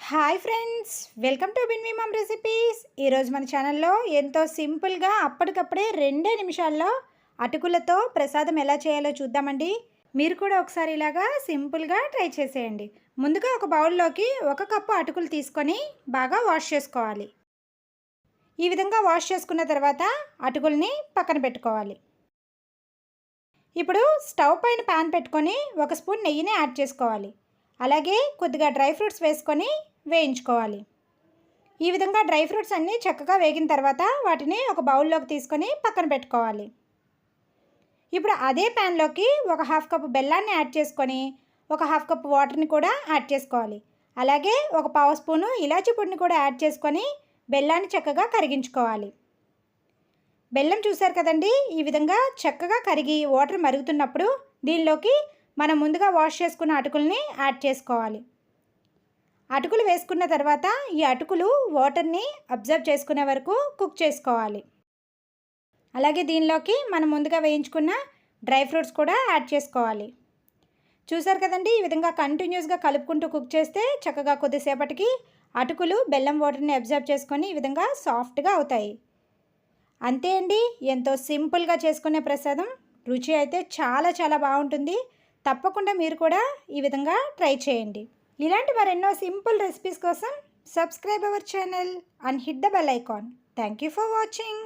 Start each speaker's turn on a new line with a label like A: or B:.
A: Hi friends, welcome to బిన్వి mom recipes. ఈరోజు మన ఛానల్లో ఎంతో సింపుల్గా అప్పటికప్పుడే 2 నిమిషాల్లో అటుకులతో ప్రసాదం ఎలా చేయాలో చూద్దామండి. మీరు కూడా ఒకసారి ఇలాగా సింపుల్గా ట్రై చేసేయండి. ముందుగా ఒక బౌల్లోకి 1 కప్పు అటుకులు తీసుకొని బాగా వాష్ చేసుకోవాలి. ఈ విధంగా వాష్ చేసుకున్న తర్వాత అటుకుల్ని పక్కన పెట్టుకోవాలి. ఇప్పుడు స్టవ్ పైన ప్యాన్ పెట్టుకొని 1 స్పూన్ నెయ్యిని యాడ్ చేసుకోవాలి. అలాగే కొద్దిగా డ్రై ఫ్రూట్స్ వేసుకొని వేయించుకోవాలి. ఈ విధంగా డ్రై ఫ్రూట్స్ అన్నీ చక్కగా వేగిన తర్వాత వాటిని ఒక బౌల్లోకి తీసుకొని పక్కన పెట్టుకోవాలి. ఇప్పుడు అదే ప్యాన్లోకి 1/2 కప్పు బెల్లాన్ని యాడ్ చేసుకొని 1/2 కప్పు వాటర్ని కూడా యాడ్ చేసుకోవాలి. అలాగే 1/2 స్పూను ఇలాచీ పొడిని కూడా యాడ్ చేసుకొని బెల్లాన్ని చక్కగా కరిగించుకోవాలి. బెల్లం చూసారు కదండి, ఈ విధంగా చక్కగా కరిగి వాటర్ మరుగుతున్నప్పుడు దీనిలోకి మనం ముందుగా వాష్ చేసుకున్న అటుకుల్ని యాడ్ చేసుకోవాలి. అటుకులు వేసుకున్న తర్వాత ఈ అటుకులు వాటర్ని అబ్జర్వ్ చేసుకునే వరకు కుక్ చేసుకోవాలి. అలాగే దీనిలోకి మనం ముందుగా వేయించుకున్న డ్రై ఫ్రూట్స్ కూడా యాడ్ చేసుకోవాలి. చూసారు కదండి, ఈ విధంగా కంటిన్యూస్గా కలుపుకుంటూ కుక్ చేస్తే చక్కగా కొద్దిసేపటికి అటుకులు బెల్లం వాటర్ని అబ్జర్వ్ చేసుకొని ఈ విధంగా సాఫ్ట్గా అవుతాయి. అంతే అండి, ఎంతో సింపుల్గా చేసుకునే ప్రసాదం. రుచి అయితే చాలా చాలా బాగుంటుంది. తప్పకుండా మీరు కూడా ఈ విధంగా ట్రై చేయండి. ఇలాంటి మరెన్నో సింపుల్ రెసిపీస్ కోసం subscribe our channel and hit the bell icon. Thank you for watching.